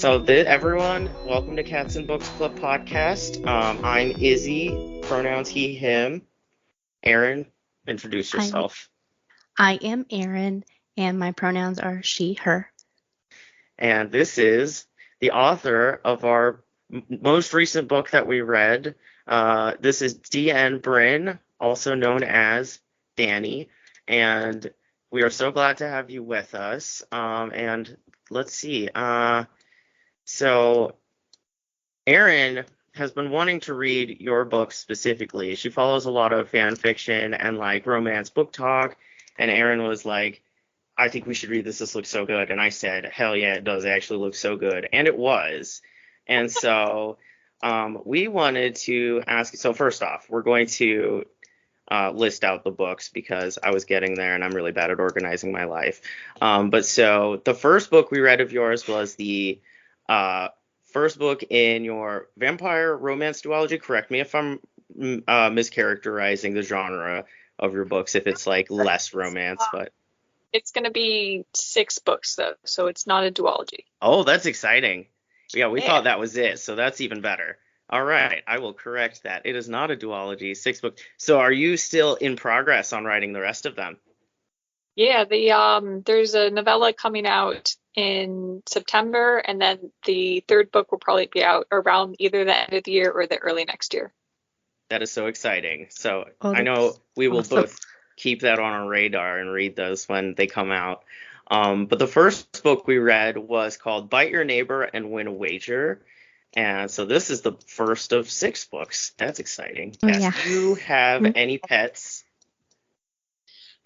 Everyone, welcome to Cats and Books Club podcast. I'm Izzy, pronouns he, him. Aaron, introduce I yourself. I am Erin, and my pronouns are she, her. And this is the author of our most recent book that we read. This is DN Bryn, also known as Danny. And we are so glad to have you with us. And let's see. So Erin has been wanting to read your book specifically. She follows a lot of fan fiction and like romance book talk. And Erin was like, I think we should read this. This looks so good. And I said, hell yeah, it does actually look so good. And it was. And so we wanted to ask. So first off, we're going to list out the books because I was getting there and I'm really bad at organizing my life. But so the first book we read of yours was the first book in your vampire romance duology. Correct me if I'm mischaracterizing the genre of your books, if it's like less romance, but it's going to be 6 books though, so it's not a duology. Oh, that's exciting. Yeah, we thought that was it, so that's even better. All right, I will correct that. It is not a duology, 6 books. So are you still in progress on writing the rest of them? Yeah, there's a novella coming out in September, and then the 3rd book will probably be out around either the end of the year or the early next year. That is so exciting. So I know we will both keep that on our radar and read those when they come out. But the first book we read was called Bite Your Neighbor and Win a Wager. And so this is the first of 6 books. That's exciting. Yes. Yeah. Do you have any pets?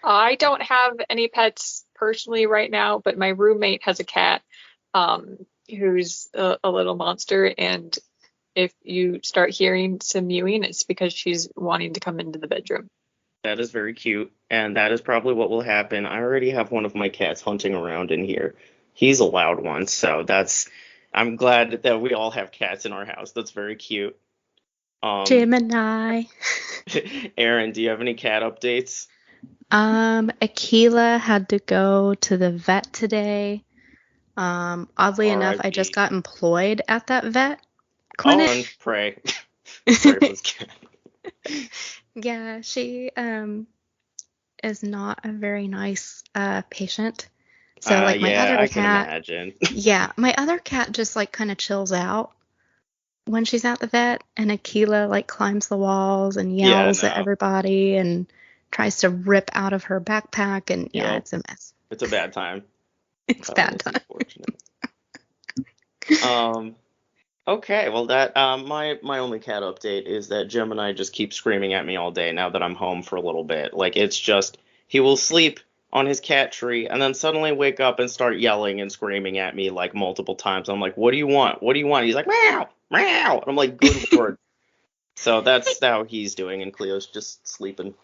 I don't have any pets personally right now, but my roommate has a cat who's a little monster, and if you start hearing some mewing, it's because she's wanting to come into the bedroom. That is very cute, and that is probably what will happen. I already have one of my cats hunting around in here. He's a loud one, so I'm glad that we all have cats in our house. That's very cute. Gemini. Aaron, do you have any cat updates? Akila had to go to the vet today. Oddly enough, I just got employed at that vet clinic. Oh, and pray. Sorry for this cat. Yeah, she is not a very nice patient. So like my other I cat, can imagine. Yeah, my other cat just like kind of chills out when she's at the vet, and Akila like climbs the walls and yells at everybody and tries to rip out of her backpack, and it's a mess. It's a bad time. It's bad time. Unfortunate. Okay, well that my only cat update is that Gemini just keeps screaming at me all day now that I'm home for a little bit. Like it's just he will sleep on his cat tree and then suddenly wake up and start yelling and screaming at me like multiple times. I'm like, what do you want? What do you want? He's like, meow, meow. And I'm like, good lord. So that's how he's doing, and Cleo's just sleeping.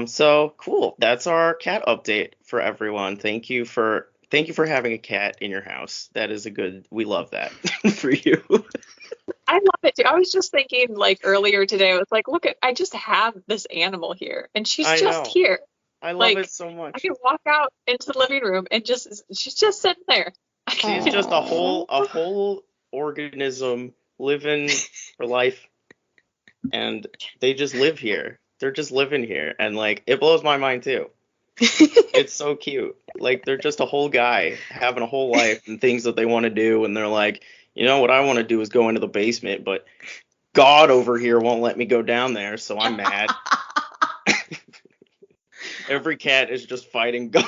So cool. That's our cat update for everyone. Thank you for having a cat in your house. That is we love that for you. I love it too. I was just thinking like earlier today, I was like, look, I just have this animal here and she's just here. I love it so much. I can walk out into the living room and she's just sitting there. She's just a whole organism living her life, and they just live here. They're just living here, and like it blows my mind too. It's so cute. Like they're just a whole guy having a whole life and things that they want to do, and they're like, you know what I want to do is go into the basement, but God over here won't let me go down there, so I'm mad. Every cat is just fighting God.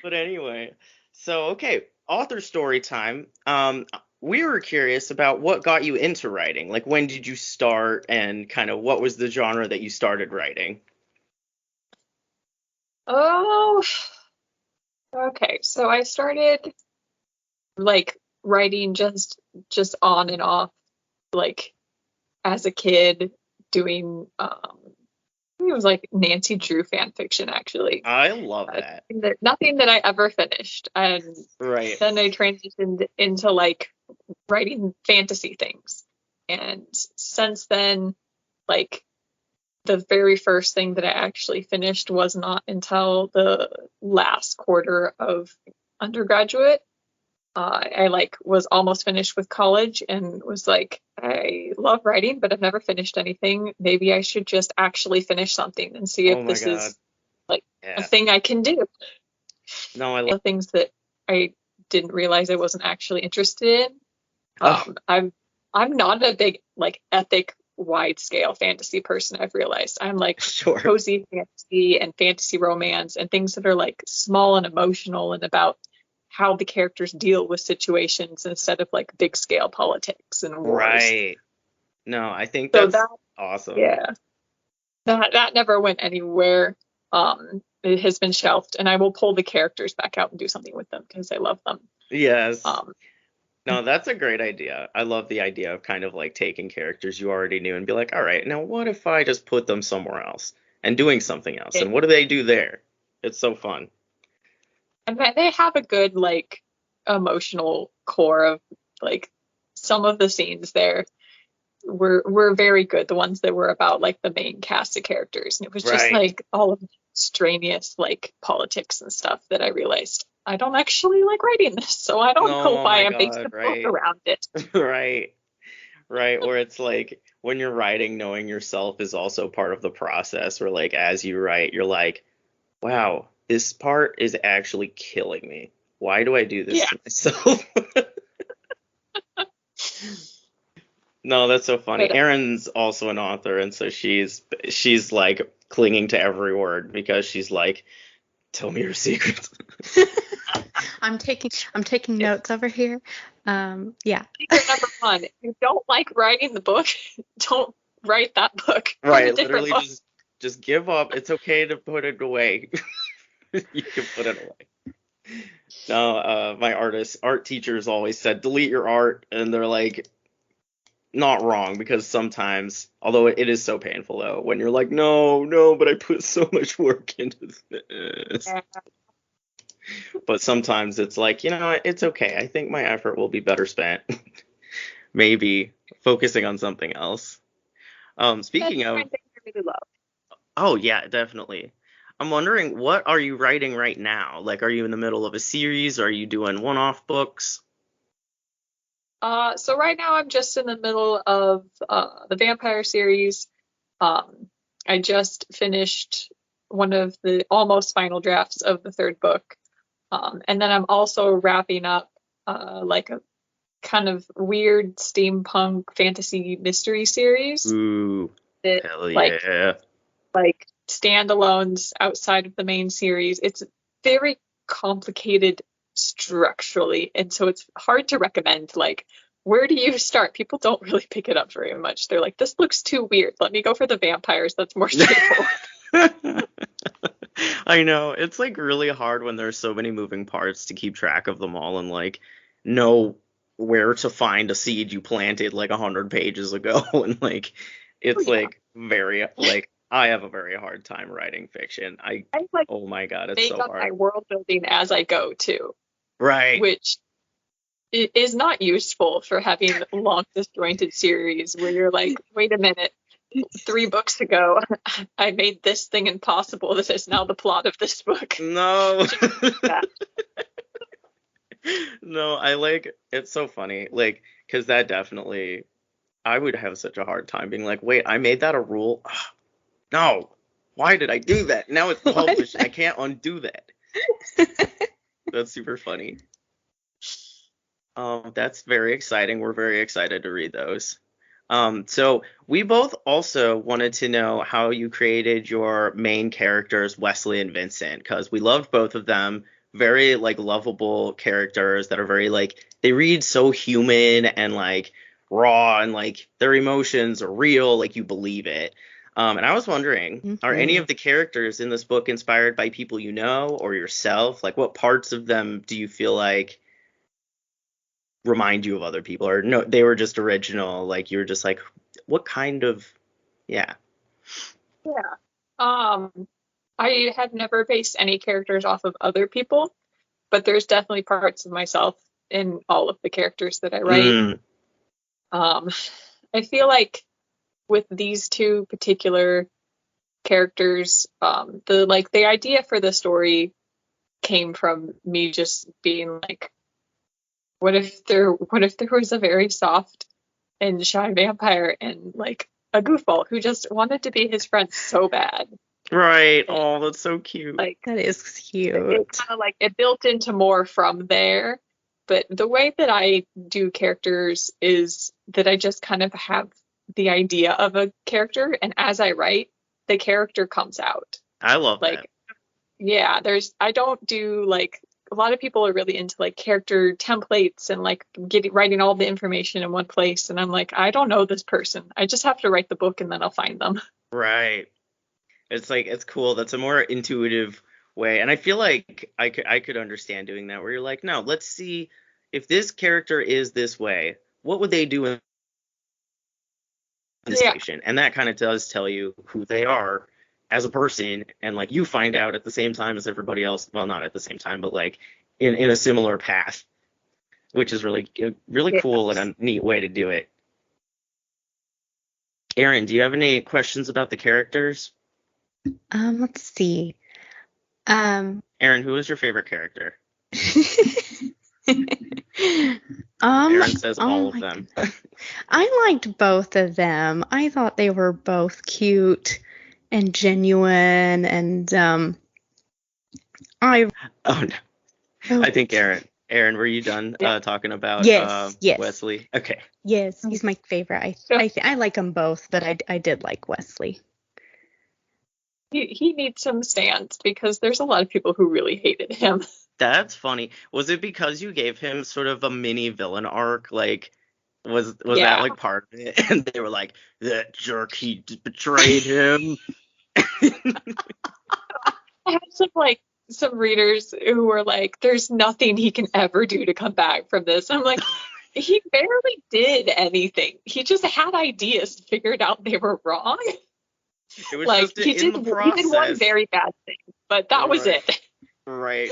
But anyway, so okay, author story time. We were curious about what got you into writing. Like, when did you start, and kind of what was the genre that you started writing? Oh, okay. So I started like writing just on and off, like as a kid, doing it was like Nancy Drew fan fiction, actually. I love that. Nothing that I ever finished, and right. Then I transitioned into like writing fantasy things, and since then, like the very first thing that I actually finished was not until the last quarter of undergraduate. I like was almost finished with college and was like, I love writing, but I've never finished anything. Maybe I should just actually finish something and see Oh if my this God. is like a Yeah. thing I can do. No, I The love. things that I didn't realize I wasn't actually interested in. Oh, I'm not a big like epic wide scale fantasy person. I've realized I'm like sure. cozy fantasy and fantasy romance and things that are like small and emotional and about how the characters deal with situations instead of like big scale politics and wars. Right. No, I think So that's that, awesome. yeah, that never went anywhere. It has been shelved, and I will pull the characters back out and do something with them because I love them. Yes. Um, No, that's a great idea. I love the idea of kind of like taking characters you already knew and be like, all right, now what if I just put them somewhere else and doing something else? it, And what do they do there? It's so fun. and they have a good like emotional core of like some of the scenes there were very good. The ones that were about like the main cast of characters, and it was just Right. like all of the extraneous like politics and stuff that I realized I don't actually like writing this, so I don't No, know oh why my I based God, a book right. around it. Right. Right. Or it's like when you're writing, knowing yourself is also part of the process, or like as you write, you're like, wow, this part is actually killing me. Why do I do this Yeah. to myself? No, that's so funny. But Erin's also an author, and so she's like clinging to every word because she's like, tell me your secrets. I'm taking notes over here. Yeah. secret number one, if you don't like writing the book, don't write that book. Write a Right, different literally book. just give up. It's okay to put it away. You can put it away. No, my art teachers always said delete your art, and they're like not wrong because sometimes, although it is so painful though, when you're like, no, but I put so much work into this. Yeah. But sometimes it's like, it's okay. I think my effort will be better spent. Maybe focusing on something else. That's Speaking the of, kind of thing I really love. oh yeah, definitely. I'm wondering, what are you writing right now? Like, are you in the middle of a series? Are you doing one-off books? So right now I'm just in the middle of the vampire series. Um, I just finished one of the almost final drafts of the third book. And then I'm also wrapping up like a kind of weird steampunk fantasy mystery series Ooh, that hell like yeah. standalones outside of the main series. It's very complicated structurally, and so it's hard to recommend like where do you start? People don't really pick it up very much. They're like, this looks too weird. Let me go for the vampires. That's more straightforward. I know. It's like really hard when there's so many moving parts to keep track of them all and like know where to find a seed you planted like 100 pages ago. And like it's Yeah. like very like I have a very hard time writing fiction. I like Oh my God, it's make so up my hard. world building as I go too, Right. which is not useful for having long disjointed series where you're like, wait a minute, 3 books ago I made this thing impossible. This is now the plot of this book. No. That. No, I like it's so funny. Like, because that definitely I would have such a hard time being like, wait, I made that a rule? No. Why did I do that? Now it's published and I can't undo that. That's super funny. That's very exciting. We're very excited to read those. So we both also wanted to know how you created your main characters, Wesley and Vincent, because we loved both of them. Very like lovable characters that are very like they read so human and like raw and like their emotions are real, like you believe it. And I was wondering, are any of the characters in this book inspired by people you know or yourself? Like what parts of them do you feel like remind you of other people, or no, they were just original, like you were just like, what kind of, yeah. Yeah. I had never based any characters off of other people, but there's definitely parts of myself in all of the characters that I write. I feel like with these two particular characters. The idea for the story came from me just being like, what if there was a very soft and shy vampire and like a goofball who just wanted to be his friend so bad. Right. Oh, that's so cute. Like, that is cute. It kind of like it built into more from there. But the way that I do characters is that I just kind of have the idea of a character, and as I write, the character comes out. I love that. Yeah, I don't do like, a lot of people are really into like character templates and like writing all the information in one place. And I'm like, I don't know this person. I just have to write the book and then I'll find them. Right. It's like, it's cool. That's a more intuitive way. And I feel like I could understand doing that, where you're like, no, let's see if this character is this way, what would they do in this situation? And that kind of does tell you who they are as a person, and like you find out at the same time as everybody else. Well, not at the same time, but like in a similar path, which is really cool and a neat way to do it. Erin, do you have any questions about the characters? Let's see. Erin, who is your favorite character? Erin says all of them. I liked both of them. I thought they were both cute and genuine, and I think Erin, were you done talking about yes. Wesley? Okay. Yes, he's my favorite. I like them both, but I did like Wesley. He needs some stands because there's a lot of people who really hated him. That's funny. Was it because you gave him sort of a mini villain arc? Like, was that like part of it? And they were like, that jerk, he betrayed him. I had some readers who were like, there's nothing he can ever do to come back from this. I'm like, he barely did anything. He just had ideas, figured out they were wrong. It was like, just he did one very bad thing, but that was it. Right.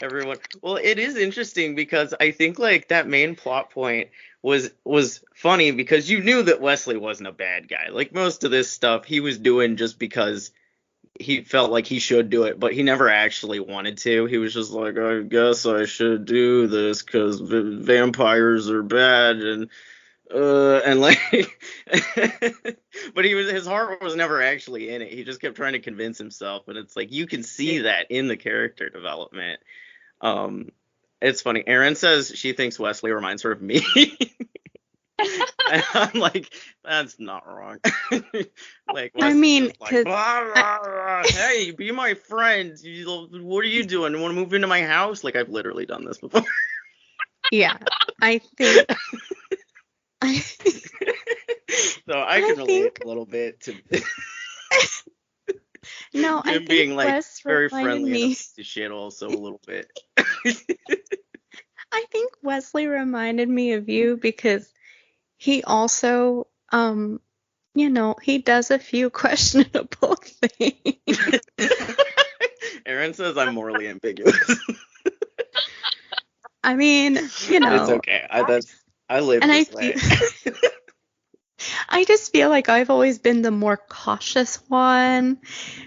Everyone. Well, it is interesting because I think like that main plot point was funny because you knew that Wesley wasn't a bad guy. Like most of this stuff he was doing just because he felt like he should do it, but he never actually wanted to. He was just like, I guess I should do this because vampires are bad and like but his heart was never actually in it. He just kept trying to convince himself, and it's like you can see that in the character development. It's funny. Erin says she thinks Wesley reminds her of me. And I'm like, that's not wrong. Like, I mean, like, blah, blah, blah. Hey, be my friend. What are you doing? You want to move into my house? Like, I've literally done this before. Yeah, I think. So I can relate a little bit to no, I think being like Wes very friendly me. and to shit also a little bit. I think Wesley reminded me of you because he also, he does a few questionable things. Erin says I'm morally ambiguous. I mean, it's okay. I live this way. I just feel like I've always been the more cautious one,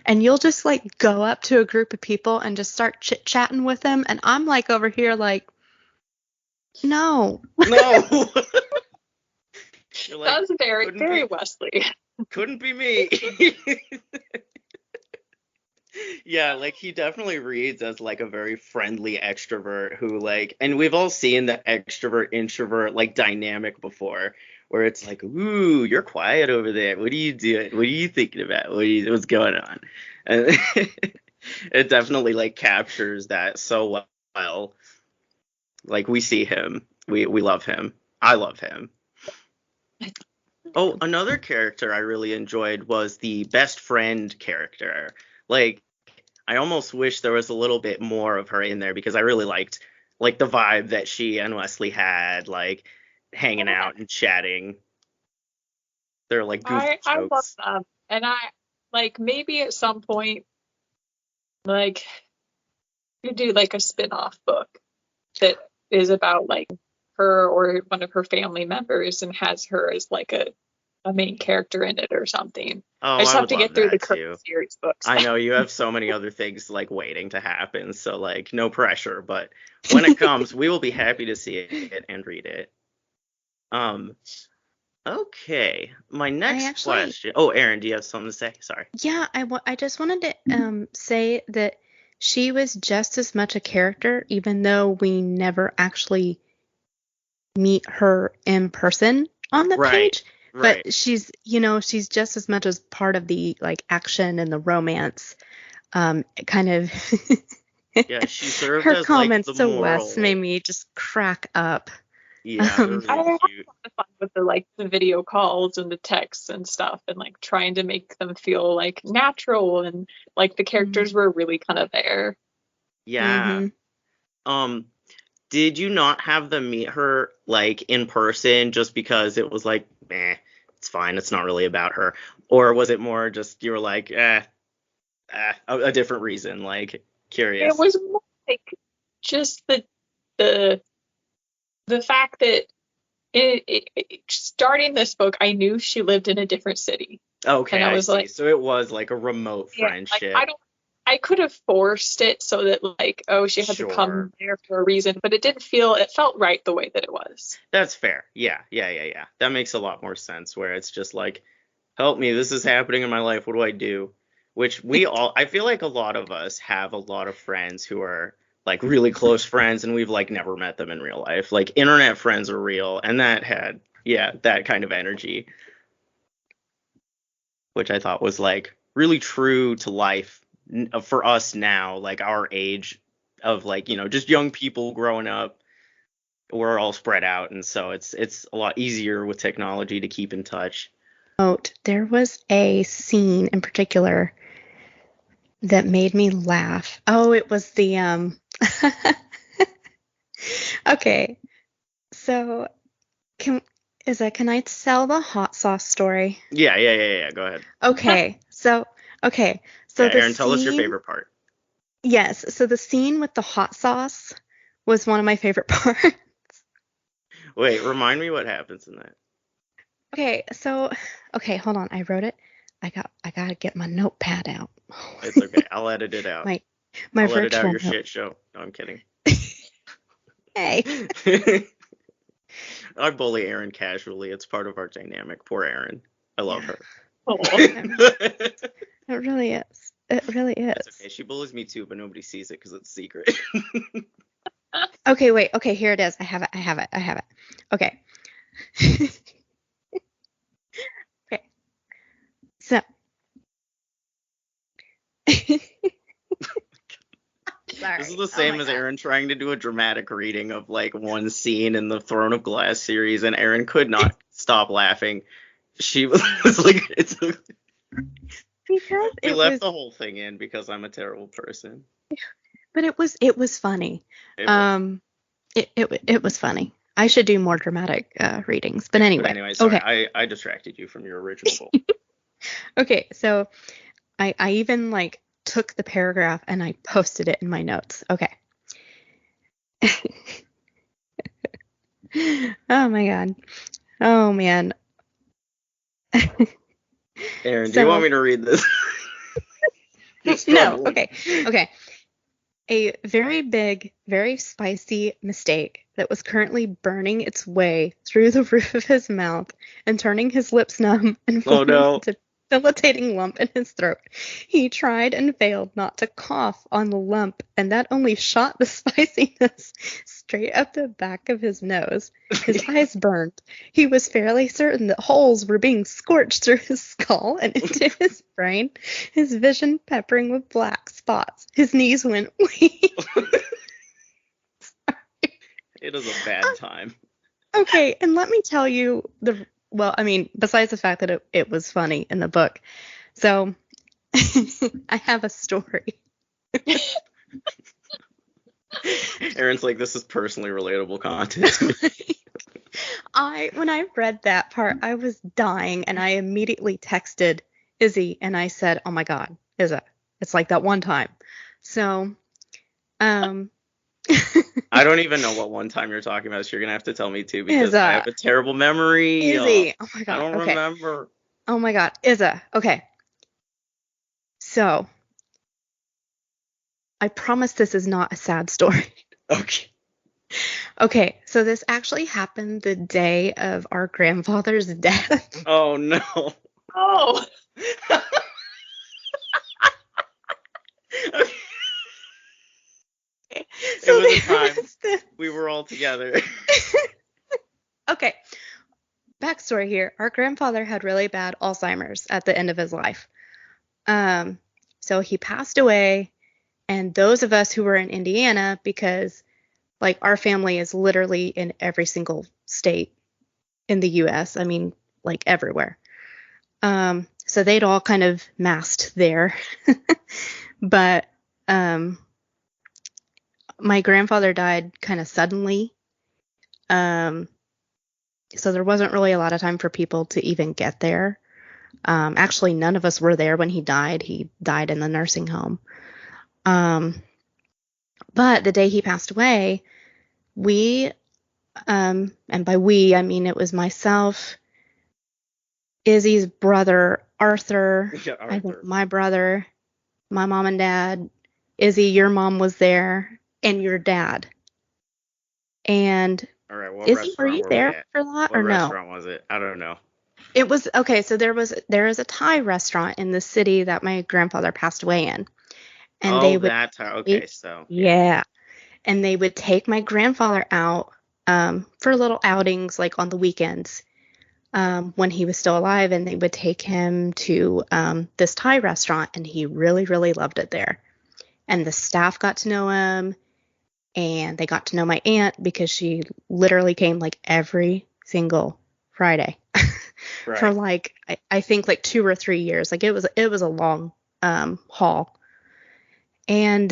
and you'll just like go up to a group of people and just start chit-chatting with them, and I'm like over here like, no. You're like, that was very Wesley. Couldn't be me. Yeah, like he definitely reads as like a very friendly extrovert who like, and we've all seen the extrovert introvert like dynamic before, where it's like, ooh, you're quiet over there. What are you doing? What are you thinking about? What's going on? And it definitely like captures that so well. Like we see him, we love him. I love him. Oh, another character I really enjoyed was the best friend character. Like, I almost wish there was a little bit more of her in there because I really liked like the vibe that she and Wesley had, like hanging out and chatting. They're like goofy I jokes. love them, and I like maybe at some point like you do like a spin-off book that is about like her or one of her family members and has her as like a a main character in it or something. Oh, I just I have would to love get through the that current too. series books. I know you have so many other things like waiting to happen, so like no pressure, but when it comes, we will be happy to see it and read it. Um, okay, my next question. Oh, Erin, do you have something to say? Sorry. Yeah, I just wanted to say that she was just as much a character, even though we never actually meet her in person on the page. Right. But she's just as much as part of the like action and the romance. Kind of. Yeah, she served Her as comments like the to moral. Wes made me just crack up. Yeah, they're really I had a lot cute. of fun with the video calls and the texts and stuff, and like trying to make them feel like natural and like the characters were really kind of there. Yeah. Did you not have them meet her like in person just because it was like, it's fine, it's not really about her? Or was it more just you were like, a different reason, like curious? It was more like just the fact that starting this book, I knew she lived in a different city. Okay, and I was see. like, So it was like a remote friendship. Like, I could have forced it so that like, oh, she had to come there for a reason, but it felt right the way that it was. That's fair. Yeah. That makes a lot more sense where it's just like, help me, this is happening in my life, what do I do? Which I feel like a lot of us have a lot of friends who are like really close friends and we've like never met them in real life. Like internet friends are real, and that had, that kind of energy, which I thought was like really true to life for us now, like our age of like, just young people growing up. We're all spread out, and so it's a lot easier with technology to keep in touch. There was a scene in particular that made me laugh. Oh, it was the Okay. So can I tell the hot sauce story? Yeah. Go ahead. Okay. So yeah, Erin, tell us your favorite part. Yes. So the scene with the hot sauce was one of my favorite parts. Wait, remind me what happens in that. Okay, hold on. I wrote it. I gotta get my notepad out. It's okay. I'll edit it out. my I'll edit out virtual your shit show. No, I'm kidding. Hey. I bully Erin casually. It's part of our dynamic. Poor Erin. I love her. It really is. It really is. That's okay. She bullies me too, but nobody sees it because it's secret. Okay, wait. Okay, here it is. I have it. Okay. Okay. So. Sorry. This is the same as Erin trying to do a dramatic reading of like one scene in the Throne of Glass series, and Erin could not stop laughing. She was like, we left the whole thing in because I'm a terrible person. But it was funny. It was funny. I should do more dramatic readings. But anyway. Sorry, okay. I distracted you from your original. Okay, so I even like took the paragraph and I posted it in my notes. Okay. Oh my god. Oh man. Erin, do you want me to read this? No. Okay. A very big, very spicy mistake that was currently burning its way through the roof of his mouth and turning his lips numb and forming a debilitating lump in his throat. He tried and failed not to cough on the lump, and that only shot the spiciness straight up the back of his nose. His eyes burned. He was fairly certain that holes were being scorched through his skull and into his brain, his vision peppering with black spots. His knees went weak. It is a bad time. Okay, and let me tell you besides the fact that it was funny in the book. So, I have a story. Erin's like, this is personally relatable content. When I read that part, I was dying, and I immediately texted Izzy, and I said, "Oh my God, Izzy, it's like that one time." So, I don't even know what one time you're talking about, so you're going to have to tell me too, because Izza. I have a terrible memory. Izzy. Oh my I God. don't Okay. remember. Oh my God. Izza. Okay. So, I promise this is not a sad story. Okay. Okay, so this actually happened the day of our grandfather's death. Oh, no. Oh. It was a time we were all together. Okay, backstory here. Our grandfather had really bad Alzheimer's at the end of his life. So he passed away, and those of us who were in Indiana, because like our family is literally in every single state in the US. I mean, like everywhere. So they'd all kind of massed there. But my grandfather died kind of suddenly. So there wasn't really a lot of time for people to even get there. Actually, none of us were there when he died. He died in the nursing home. But the day he passed away, we, and by we, I mean it was myself, Izzy's brother, Arthur, Yeah, I think Arthur. my brother, my mom and dad, Izzy, your mom was there, and your dad. And All right, what Izzy, were restaurant you were we there at? for that What or no? restaurant was it? I don't know. It was okay. So there is a Thai restaurant in the city that my grandfather passed away in, and they Oh, would that time. Okay, take, so yeah, and they would take my grandfather out for little outings like on the weekends when he was still alive, and they would take him to this Thai restaurant, and he really really loved it there, and the staff got to know him, and they got to know my aunt because she literally came like every single Friday. For right. like I think like 2 or 3 years. Like it was a long haul. And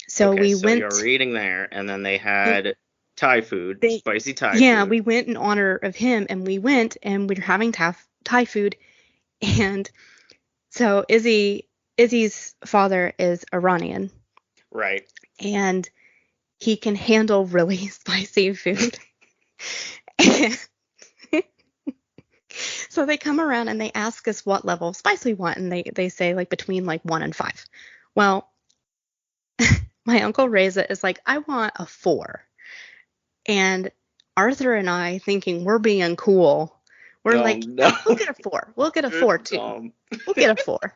so Okay, we so went you're eating there, and then they had Thai food, they spicy Thai yeah, food. we went in honor of him, and we went and we were having Thai food. And so Izzy's father is Iranian, Right. and he can handle really spicy food. And so they come around and they ask us what level of spice we want, and they say like between like 1 and 5. Well, my uncle Reza is like, I want a 4. And Arthur and I, thinking we're being cool, we're Oh, like, no. we'll get a 4. We'll get a 4 too. Dumb. We'll get a 4.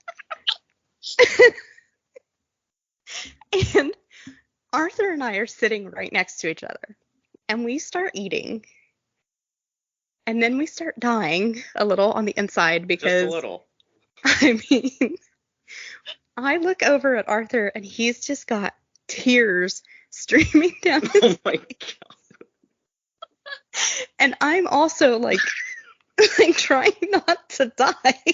And Arthur and I are sitting right next to each other, and we start eating. And then we start dying a little on the inside Just a because, little. I mean, I look over at Arthur and he's just got tears streaming down his Oh my god. and I'm also like trying not to die.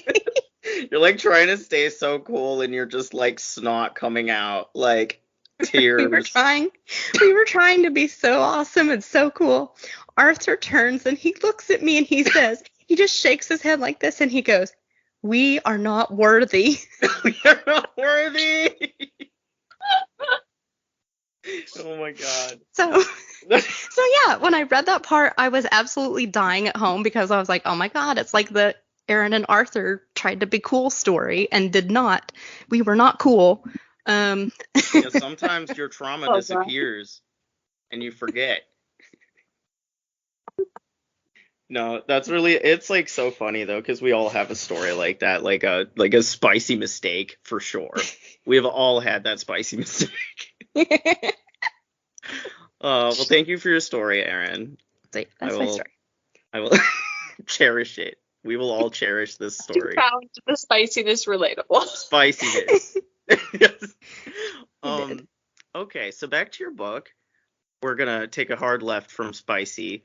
You're like trying to stay so cool, and you're just like snot coming out, like tears. we were trying to be so awesome and so cool. Arthur turns and he looks at me and he says, he just shakes his head like this and he goes, "We are not worthy." You're not worthy. Oh my god. So yeah, when I read that part, I was absolutely dying at home because I was like, oh my god, it's like the Aaron and Arthur tried to be cool story and did not. We were not cool. Yeah, sometimes your trauma Oh, disappears and you forget. No, that's really, it's like so funny though, because we all have a story like that, like a spicy mistake for sure. We have all had that spicy mistake. Well, thank you for your story, Aaron. That's my story. I will cherish it. We will all cherish this story. You found the spiciness relatable. Spiciness. Yes. You did. Okay, so back to your book. We're gonna take a hard left from spicy.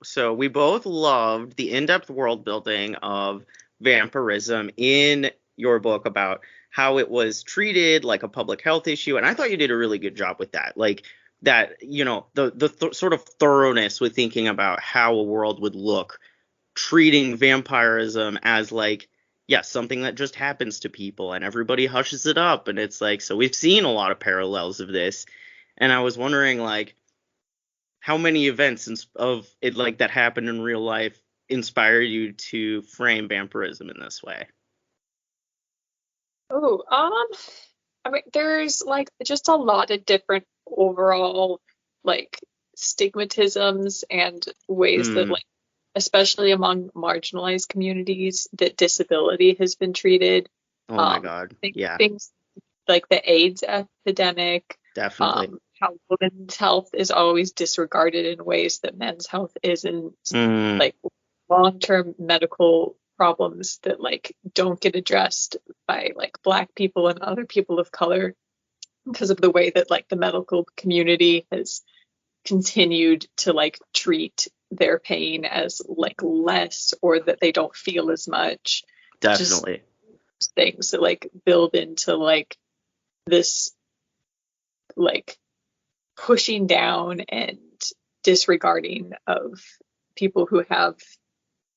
So we both loved the in-depth world building of vampirism in your book about how it was treated like a public health issue, and I thought you did a really good job with that. Like that, you know, the sort of thoroughness with thinking about how a world would look, treating vampirism as like, yes, something that just happens to people and everybody hushes it up, and it's like, so we've seen a lot of parallels of this. And I was wondering, like, how many events of it like that happened in real life inspire you to frame vampirism in this way? Oh, I mean, there's like just a lot of different overall like stigmatisms and ways that Mm. like, especially among marginalized communities, that disability has been treated. Oh my God. Yeah, Things like the AIDS epidemic, definitely. how women's health is always disregarded in ways that men's health isn't, Mm. like long-term medical problems that like don't get addressed by like Black people and other people of color because of the way that like the medical community has continued to like treat their pain as like less, or that they don't feel as much. Just Definitely. things that like build into like this like pushing down and disregarding of people who have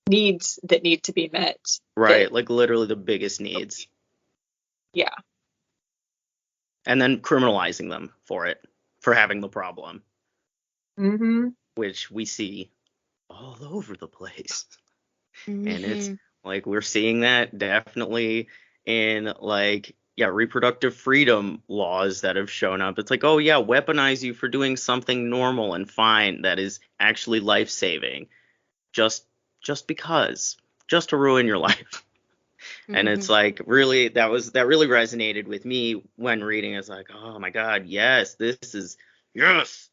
needs that need to be met. Right, That, like literally the biggest needs. yeah. And then criminalizing them for it, for having the problem, Mm-hmm. which we see all over the place. Mm-hmm. And it's like we're seeing that definitely in like, yeah, reproductive freedom laws that have shown up. It's like, oh yeah, weaponize you for doing something normal and fine that is actually life-saving, just because, just to ruin your life. And it's like really that really resonated with me when reading. It's like, oh my God, yes, this is yes.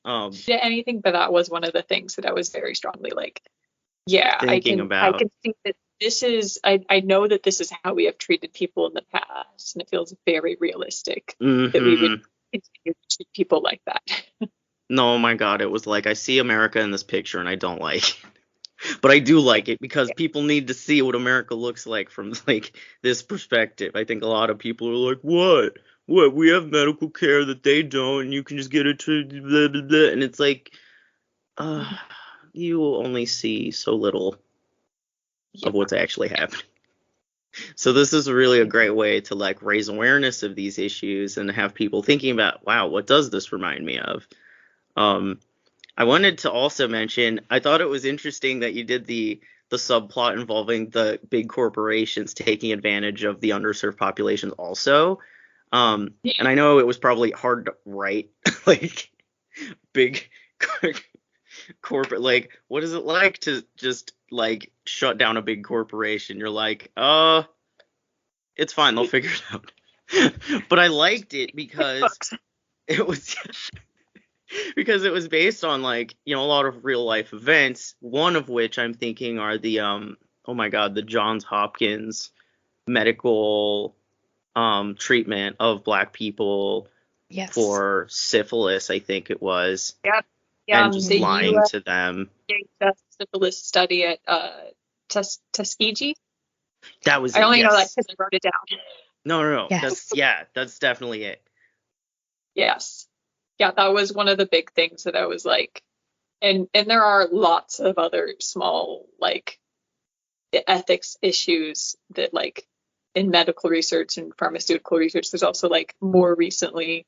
Yeah, anything but that was one of the things that I was very strongly like, yeah, Thinking I about. can see that this is I know that this is how we have treated people in the past, and it feels very realistic that we would Mm-hmm. continue to treat people like that. No, my God, it was like I see America in this picture and I don't like it. But I do like it because people need to see what America looks like from like this perspective. I think a lot of people are like, what? What? We have medical care that they don't, and you can just get it to blah, blah, blah. And it's like, uh, you will only see so little Yeah. of what's actually happening. So this is really a great way to like raise awareness of these issues and have people thinking about, wow, what does this remind me of? I wanted to also mention, I thought it was interesting that you did the subplot involving the big corporations taking advantage of the underserved populations also. And I know it was probably hard to write, like big corporate, like what is it like to just like shut down a big corporation? You're like, it's fine, they'll figure it out. But I liked it because it was because it was based on like, you know, a lot of real life events, one of which I'm thinking are the oh my God, the Johns Hopkins medical treatment of Black people Yes. for syphilis, I think it was. Yeah. And just The lying US to them. syphilis study at Tuskegee. That was I it. only know that Yes. because I wrote it down. No. Yes. That's definitely it. Yes. Yeah, that was one of the big things that I was like, and there are lots of other small like ethics issues that like in medical research and pharmaceutical research. There's also like more recently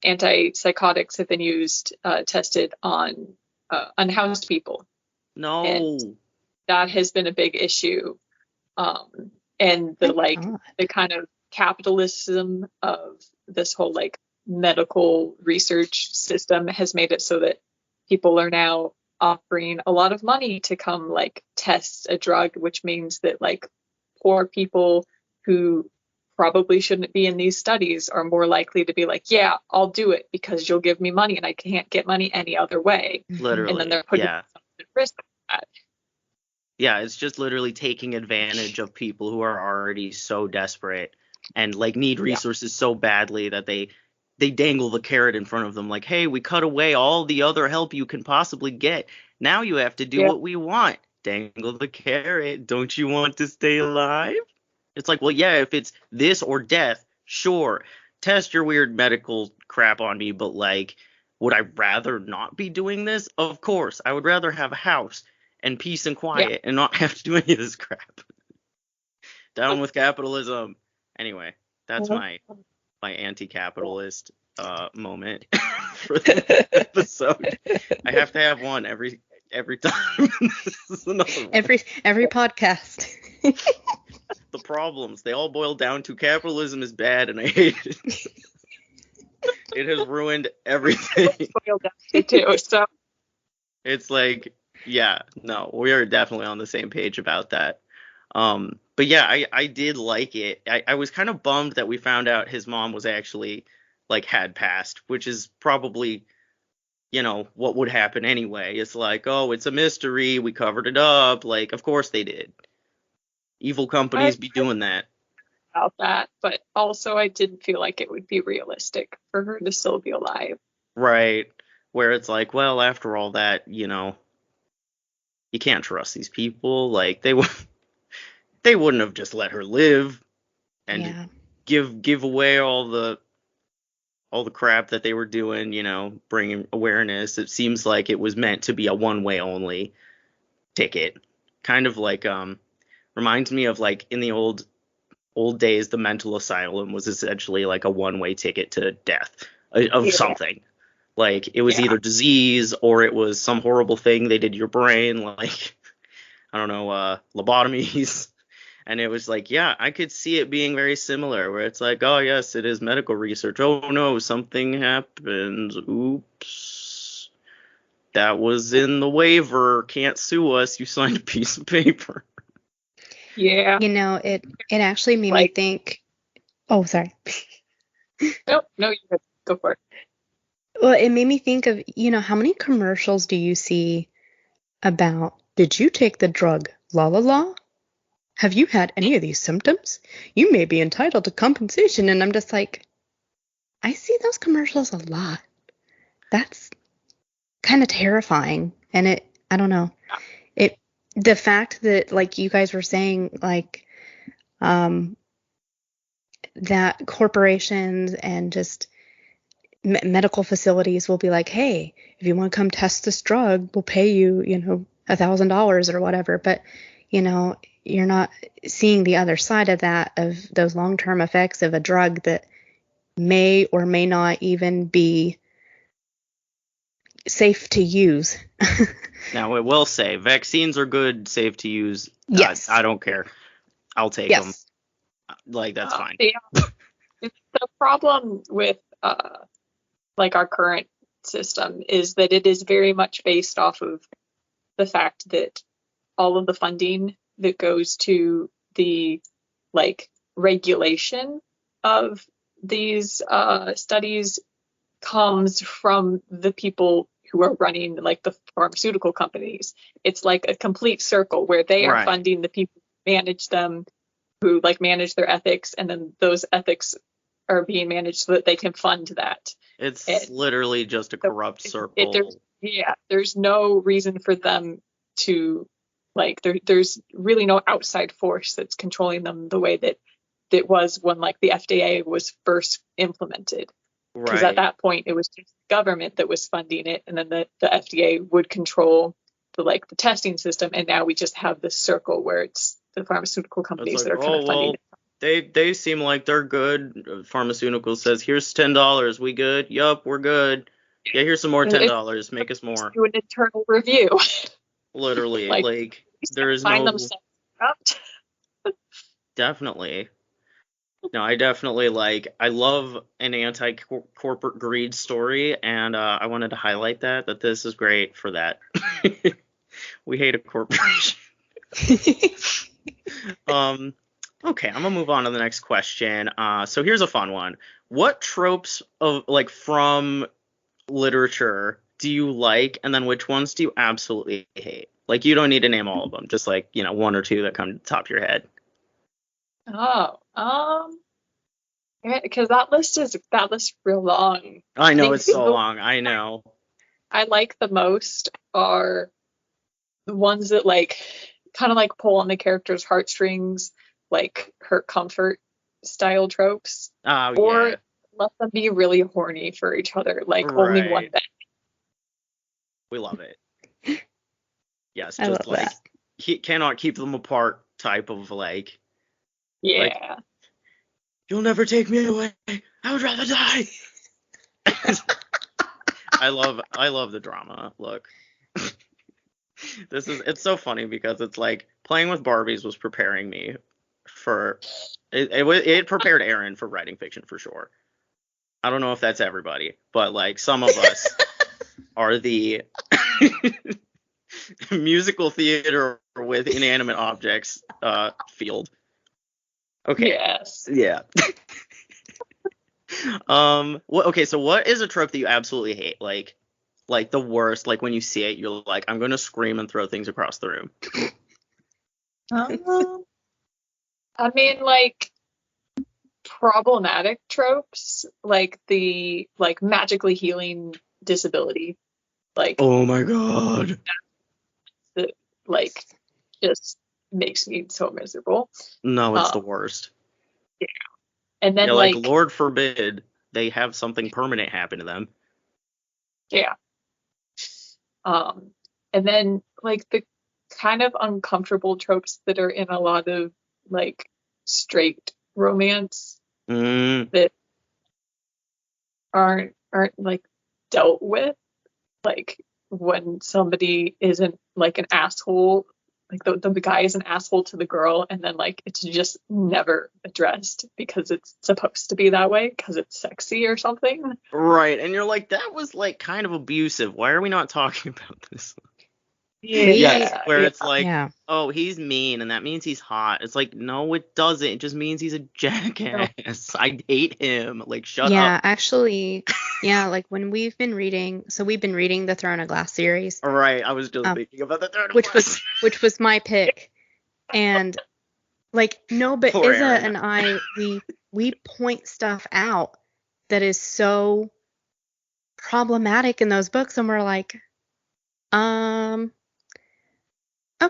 antipsychotics have been used tested on unhoused people, and No. that has been a big issue. And the like the kind of capitalism of this whole like medical research system has made it so that people are now offering a lot of money to come like test a drug, which means that like poor people who probably shouldn't be in these studies are more likely to be like, yeah, I'll do it because you'll give me money and I can't get money any other way. And then Literally. they're putting Yeah. themselves at risk of that. Yeah, it's just literally taking advantage of people who are already so desperate and like need resources so badly that they dangle the carrot in front of them like, hey, we cut away all the other help you can possibly get. Now you have to do what we want. Dangle the carrot. Don't you want to stay alive? It's like, well, yeah, if it's this or death, sure. Test your weird medical crap on me, but like, would I rather not be doing this? Of course. I would rather have a house and peace and quiet and not have to do any of this crap. Down with capitalism. Anyway, that's my my anti-capitalist moment for the episode. I have to have one every time. This is another one. Every podcast. The problems, they all boil down to capitalism is bad and I hate it. It has ruined everything. Boiled down to too, so It's like, yeah, no, we are definitely on the same page about that. But yeah, I did like it. I was kind of bummed that we found out his mom was actually like had passed, which is probably, what would happen anyway. It's like, oh, it's a mystery. We covered it up. Like, of course they did. Evil companies be doing that. about that, but also I didn't feel like it would be realistic for her to still be alive. Right. Where it's like, well, after all that, you can't trust these people. Like they wouldn't have just let her live and give away all the crap that they were doing, bringing awareness. It seems like it was meant to be a one-way only ticket. Kind of like reminds me of like in the old days, the mental asylum was essentially like a one-way ticket to death of something. Like it was either disease or it was some horrible thing they did to your brain, like I don't know, lobotomies. And it was like, yeah, I could see it being very similar, where it's like, oh yes, it is medical research. Oh no, something happened. Oops. That was in the waiver. Can't sue us. You signed a piece of paper. Yeah. It actually made me think. Oh, sorry. No, you go for it. Well, it made me think of, how many commercials do you see about, did you take the drug la la la? Have you had any of these symptoms? You may be entitled to compensation. And I'm just like, I see those commercials a lot. That's kind of terrifying. And I don't know. The fact that, like you guys were saying, like, that corporations and just medical facilities will be like, hey, if you want to come test this drug, we'll pay you, $1,000 or whatever. But, you're not seeing the other side of that, of those long-term effects of a drug that may or may not even be safe to use. Now, I will say, vaccines are good, safe to use. Yes. I don't care. I'll take them. Like, that's fine. The problem with like our current system is that it is very much based off of the fact that all of the funding that goes to the like regulation of these studies comes from the people who are running like the pharmaceutical companies. It's like a complete circle where they are funding the people who manage them, who like manage their ethics, and then those ethics are being managed so that they can fund that. It's literally just a corrupt circle. There's no reason for them to like there's really no outside force that's controlling them the way that it was when like the FDA was first implemented. Because at that point it was just the government that was funding it, and then the FDA would control the testing system, and now we just have this circle where it's the pharmaceutical companies that are kind of funding it. They seem like they're good. Pharmaceutical says, here's $10. We good? Yup, we're good. Yeah, here's some more $10. Make us more. Do an internal review. Literally, like there is find no. Themselves corrupt. Definitely. No, I definitely I love an anti-corporate greed story, and I wanted to highlight that this is great for that. We hate a corporation. Okay, I'm gonna move on to the next question. So here's a fun one. What tropes of from literature do you like, and then which ones do you absolutely hate? Like, you don't need to name all of them, just one or two that come to the top of your head. Because that list is real long. I know it's so long. I know. I like the most are the ones that kind of pull on the character's heartstrings, like her comfort style tropes. Or let them be really horny for each other, only one bed. We love it. Yes, just he cannot keep them apart type of Yeah. You'll never take me away. I would rather die. I love the drama. Look. It's so funny because it's like playing with Barbies was preparing me for it prepared Aaron for writing fiction for sure. I don't know if that's everybody, but like some of us are the musical theater with inanimate objects field. Okay. Yes. Yeah. Okay, so what is a trope that you absolutely hate? Like the worst, like when you see it, you're like, I'm gonna scream and throw things across the room. I mean, like, problematic tropes, like the magically healing disability, like Oh my god. that, like, just makes me so miserable. No, it's the worst. Yeah. And then Yeah, like Lord forbid they have something permanent happen to them. Yeah. And then like the kind of uncomfortable tropes that are in a lot of like straight romance that aren't like dealt with, like when somebody isn't like an asshole, like the guy is an asshole to the girl, and then like it's just never addressed because it's supposed to be that way because it's sexy or something. Right, and you're like, that was like kind of abusive. Why are we not talking about this? Yeah. Where it's like, oh, he's mean, and that means he's hot. It's like, no, it doesn't. It just means he's a jackass. I hate him. Like, shut up. Yeah, actually, like when we've been reading the Throne of Glass series. Right, I was just thinking about the Throne of Glass. which was my pick. And like, no, but Poor Izza Aaron. and I, we point stuff out that is so problematic in those books, and we're like, okay.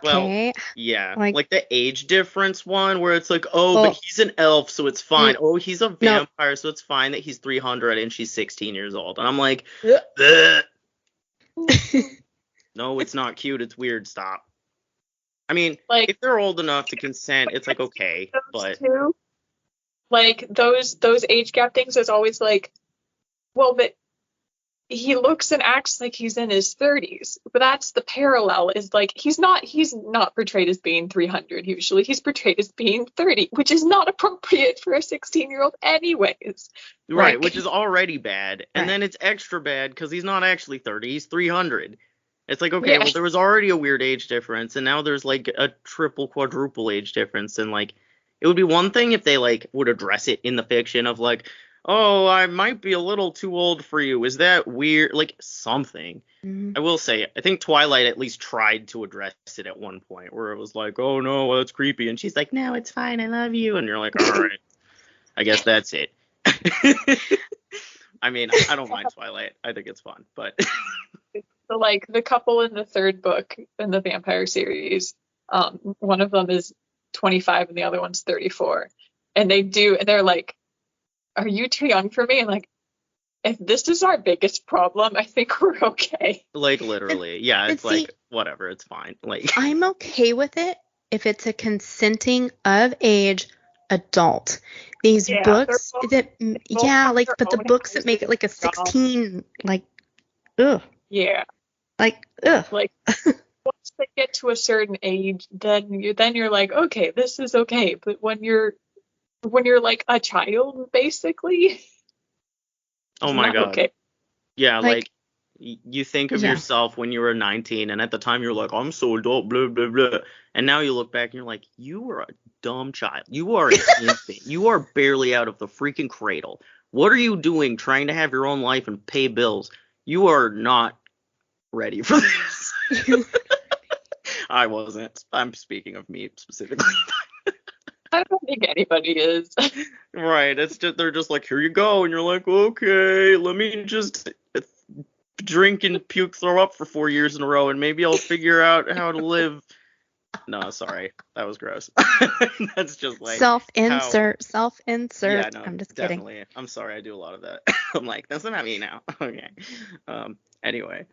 Well, yeah, like the age difference one where it's like, but he's an elf, so it's fine. Oh, he's a vampire, so it's fine that he's 300 and she's 16 years old. And I'm like, no, it's not cute. It's weird. Stop. I mean, like, if they're old enough to consent, it's like, okay, but like those age gap things is always like, well, but he looks and acts like he's in his 30s, but that's the parallel, is like he's not portrayed as being 300 usually. He's portrayed as being 30, which is not appropriate for a 16-year-old anyways. Right, which is already bad. And then it's extra bad because he's not actually 30, he's 300. It's like, okay, well, there was already a weird age difference, and now there's like a triple, quadruple age difference, and like it would be one thing if they like would address it in the fiction of like, oh, I might be a little too old for you. Is that weird? Like, something. I will say, I think Twilight at least tried to address it at one point, where it was like, oh, no, that's creepy. And she's like, no, it's fine. I love you. And you're like, all right. I guess that's it. I mean, I don't mind Twilight. I think it's fun. But so, like, the couple in the third book in the vampire series, one of them is 25 and the other one's 34. And they're like, are you too young for me? And like, if this is our biggest problem, I think we're okay. Like, literally. Yeah, it's like, whatever, it's fine. Like, I'm okay with it if it's a consenting of age adult. These books that, but the books that make it like a 16, like, ugh. Yeah. Like, ugh. Like, once they get to a certain age, then you're like, okay, this is okay. But when you're like a child, basically. Oh my god. Okay. Yeah, like you think of yourself when you were 19, and at the time you're like, I'm so adult, blah, blah, blah. And now you look back and you're like, you were a dumb child. You are an infant. You are barely out of the freaking cradle. What are you doing trying to have your own life and pay bills? You are not ready for this. I wasn't. I'm speaking of me specifically. I don't think anybody is. Right. It's just, they're just like, here you go. And you're like, okay, let me just drink and puke, throw up for 4 years in a row, and maybe I'll figure out how to live. No, sorry. That was gross. That's just like self-insert. Yeah, no, I'm just definitely kidding. I'm sorry, I do a lot of that. I'm like, that's not me now. Okay. Anyway,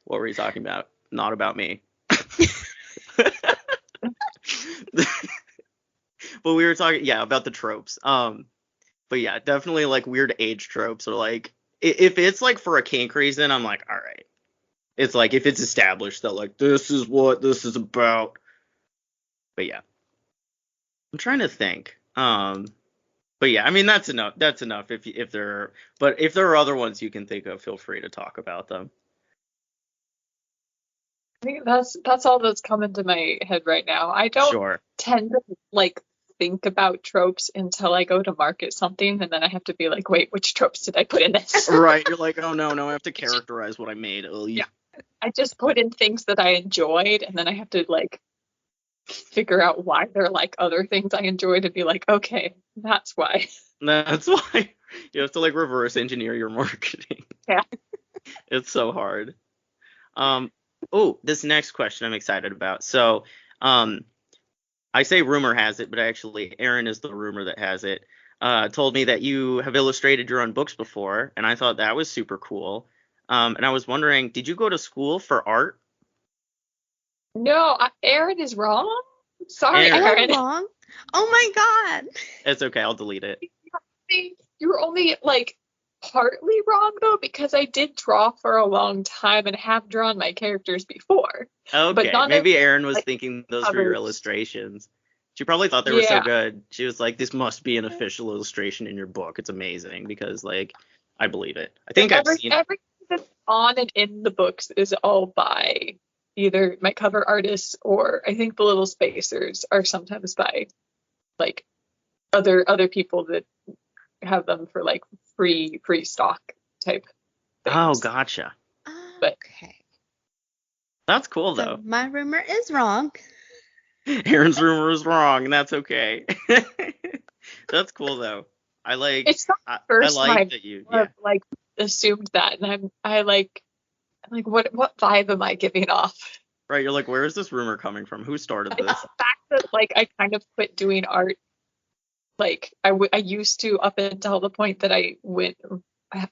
what were you talking about? Not about me. But we were talking, about the tropes. But yeah, definitely like weird age tropes are like if it's like for a kink reason, I'm like, all right. It's like if it's established that like this is what this is about. But yeah, I'm trying to think. But yeah, I mean that's enough. That's enough. If there are, but if there are other ones you can think of, feel free to talk about them. I think that's all that's coming to my head right now. I don't Sure. tend to like think about tropes until I go to market something, and then I have to be like, wait, which tropes did I put in this? Right. You're like, oh no, I have to characterize what I made. Yeah. I just put in things that I enjoyed, and then I have to like figure out why they're like other things I enjoyed and be like, okay, that's why. That's why you have to like reverse engineer your marketing. Yeah. It's so hard. Oh, this next question I'm excited about. So, I say rumor has it, but actually Aaron is the rumor that has it. Told me that you have illustrated your own books before, and I thought that was super cool. And I was wondering, did you go to school for art? No, Aaron is wrong. Sorry, Aaron. Aaron. Wrong? Oh my God. It's okay, I'll delete it. You were only like partly wrong though, because I did draw for a long time and have drawn my characters before. Okay, But maybe Aaron was like, thinking those were your covers. illustrations. She probably thought they were so Yeah. good. She was like, this must be an official illustration in your book. It's amazing because, like, I believe it. I think I've seen Everything that's on and in the books is all by either my cover artists, or I think the little spacers are sometimes by like other people that have them for like free stock type things. Oh, gotcha. But Okay. That's cool, So though. my rumor is wrong. Aaron's rumor is wrong, and that's okay. That's cool, though. I like. it's not I first like time that you. I've Yeah. like assumed that, and I'm like what vibe am I giving off? Right. You're like, where is this rumor coming from? Who started The this? fact that like I kind of quit doing art, like I used to, up until the point that I went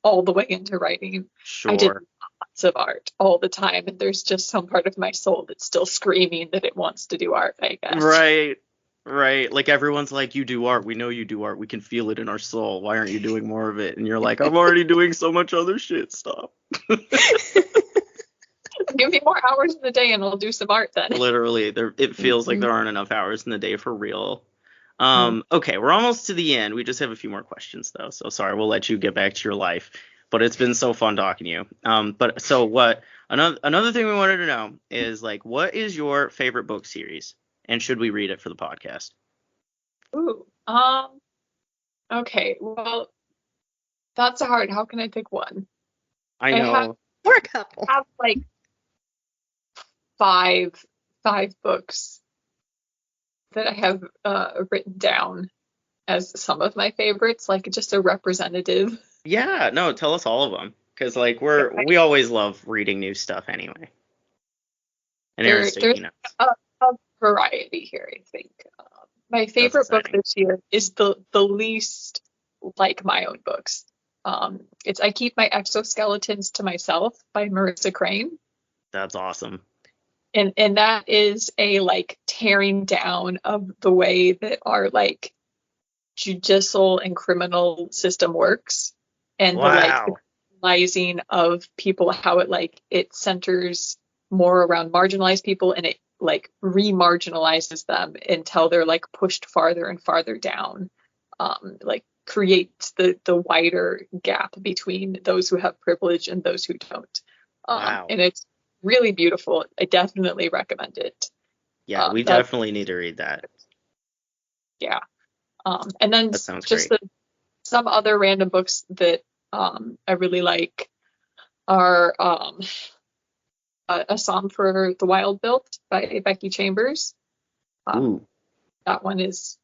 all the way into writing. I did Sure. lots of art all the time, and there's just some part of my soul that's still screaming that it wants to do art, I guess. Right. Right. Like everyone's like, you do art. We know you do art. We can feel it in our soul. Why aren't you doing more of it? And you're like, I'm already doing so much other shit. Stop. Give me more hours in the day and I'll do some art then. Literally, it feels like there aren't enough hours in the day for real. Mm-hmm. Okay, we're almost to the end. We just have a few more questions though. So sorry, we'll let you get back to your life. But it's been so fun talking to you. But so what another thing we wanted to know is like, what is your favorite book series? And should we read it for the podcast? Ooh. Okay. Well, that's hard. How can I pick one? I know. Or a couple. I have like five books that I have written down as some of my favorites, like just a representative. Yeah, no, tell us all of them. Because like we always love reading new stuff anyway. And Aaron's taking notes. A variety here, I think. My favorite book this year is the least like my own books. It's I Keep My Exoskeletons to Myself by Marissa Crane. That's awesome. And that is a like tearing down of the way that our like judicial and criminal system works, and the like criminalizing of people, how it like it centers more around marginalized people, and it like re-marginalizes them until they're like pushed farther and farther down, like creates the wider gap between those who have privilege and those who don't. And it's really beautiful. I definitely recommend it. Yeah, we definitely need to read that. Yeah. And then just some other random books that I really like are A Psalm for the Wild Built by Becky Chambers. That one is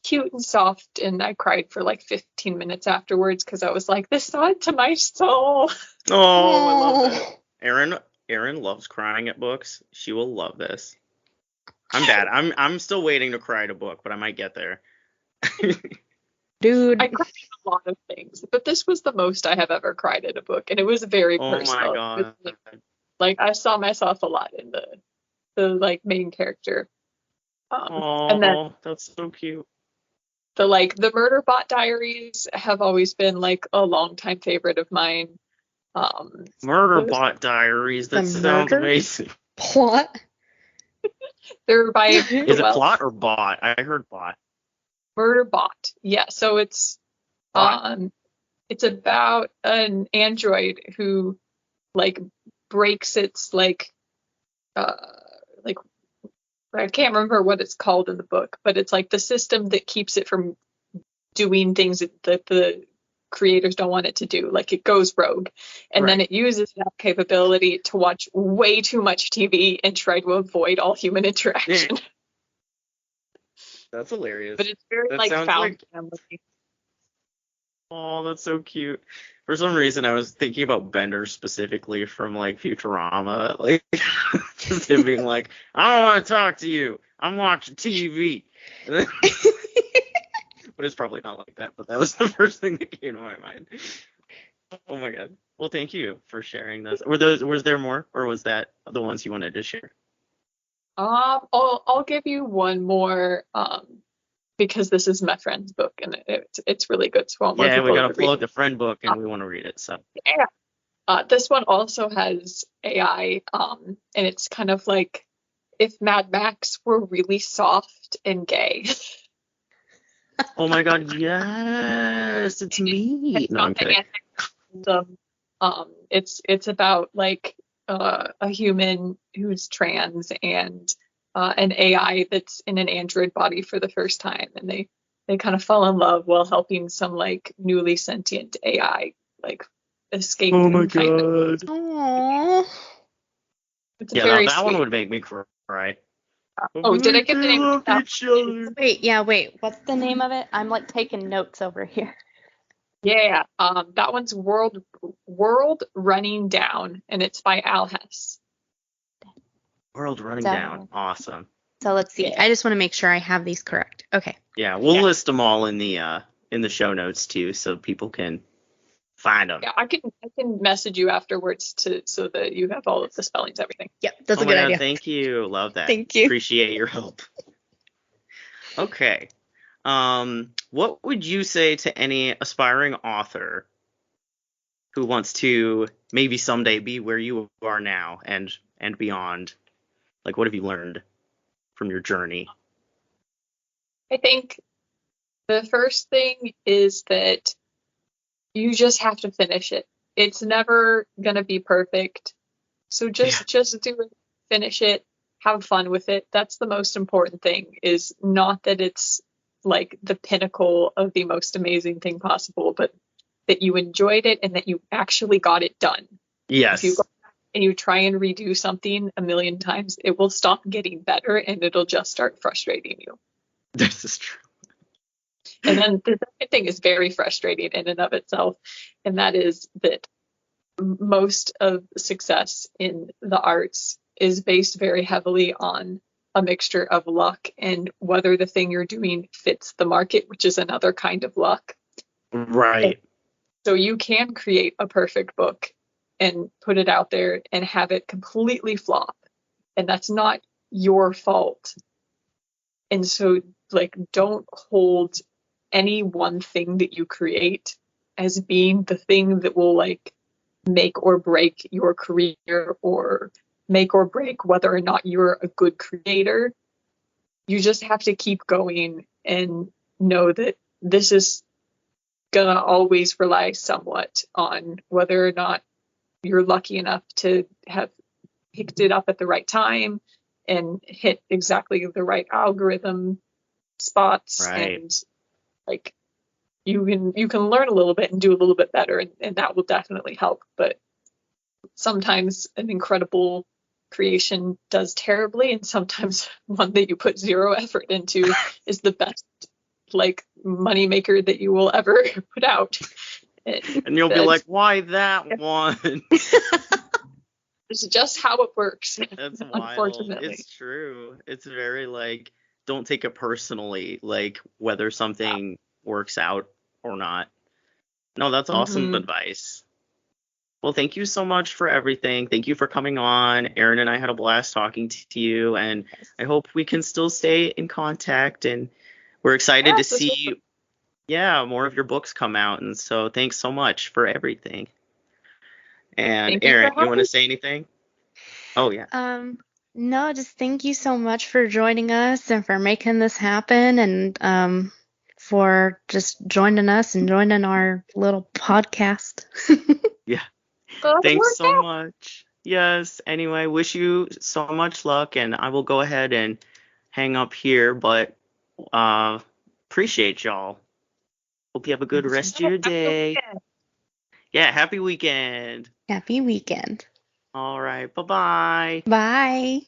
cute and soft, and I cried for like 15 minutes afterwards because I was like, this ode to my soul. Oh, I love that. Aaron loves crying at books. She will love this. I'm bad. I'm still waiting to cry at a book, but I might get there. Dude, I cried at a lot of things, but this was the most I have ever cried at a book, and it was very personal. Oh my god! Like I saw myself a lot in the like main character. And then that's so cute. the Murderbot Diaries have always been like a longtime favorite of mine. Murderbot Diaries. That sounds amazing. Plot. They're by Is it plot or bot? I heard bot. Murderbot. Yeah. So it's it's about an android who like breaks its like I can't remember what it's called in the book, but it's like the system that keeps it from doing things that the creators don't want it to do. Like it goes rogue, and then it uses that capability to watch way too much TV and try to avoid all human interaction. That's hilarious. But it's very found family. Oh, that's so cute. For some reason, I was thinking about Bender specifically from like Futurama, like just him being like, "I don't want to talk to you. I'm watching TV." But it's probably not like that. But that was the first thing that came to my mind. Oh my god. Well, thank you for sharing those. Was there more, or was that the ones you wanted to share? I'll give you one more. Because this is my friend's book and it's really good. So we gotta plug the friend book and we want to read it. So this one also has AI, and it's kind of like if Mad Max were really soft and gay. Oh my god, yes, it's me. No, I'm kidding. It's about like a human who's trans and an AI that's in an android body for the first time, and they kind of fall in love while helping some like newly sentient AI like escape. Oh my god! Aww. It's that sweet. One would make me cry. Oh, did I get the name of that? Wait. What's the name of it? I'm like taking notes over here. Yeah, that one's World Running Down, and it's by Al Hess. World Running Down. Awesome. So let's see. I just want to make sure I have these correct. Okay. Yeah, we'll list them all in the show notes too, so people can find them. Yeah, I can message you afterwards so that you have all of the spellings, everything. Yep, that's a good idea. Thank you. Love that. Thank you. Appreciate your help. Okay. What would you say to any aspiring author who wants to maybe someday be where you are now and beyond? Like, what have you learned from your journey? I think the first thing is that you just have to finish it. It's never going to be perfect. So just do it, finish it, have fun with it. That's the most important thing, is not that it's like the pinnacle of the most amazing thing possible, but that you enjoyed it and that you actually got it done. Yes. If you go back and you try and redo something a million times, it will stop getting better and it'll just start frustrating you. This is true. And then the second thing is very frustrating in and of itself, and that is that most of success in the arts is based very heavily on a mixture of luck and whether the thing you're doing fits the market, which is another kind of luck. Right. So you can create a perfect book and put it out there and have it completely flop, and that's not your fault. And so, like, don't hold any one thing that you create as being the thing that will like make or break your career or make or break whether or not you're a good creator. You just have to keep going and know that this is gonna always rely somewhat on whether or not you're lucky enough to have picked it up at the right time and hit exactly the right algorithm spots. Right. And like you can learn a little bit and do a little bit better, and that will definitely help. But sometimes an incredible creation does terribly, and sometimes one that you put zero effort into is the best like money maker that you will ever put out. And you'll be like, why that one? It's just how it works. That's wild. Unfortunately. It's true. It's very like, don't take it personally, like whether something works out or not. No, that's awesome advice. Well, thank you so much for everything. Thank you for coming on. Erin and I had a blast talking to you, and I hope we can still stay in contact. And we're excited to see yeah, more of your books come out. And so thanks so much for everything. And Thank you for Erin, you having want to me. say anything? Oh, yeah. No, just thank you so much for joining us and for making this happen and for just joining us and joining our little podcast. Yeah. Glad it Thanks worked so out. much. Yes. Anyway, wish you so much luck, and I will go ahead and hang up here, but appreciate y'all. Hope you have a good rest of your Have a good day. weekend. Yeah, happy weekend. Happy weekend. All right. Bye-bye. Bye.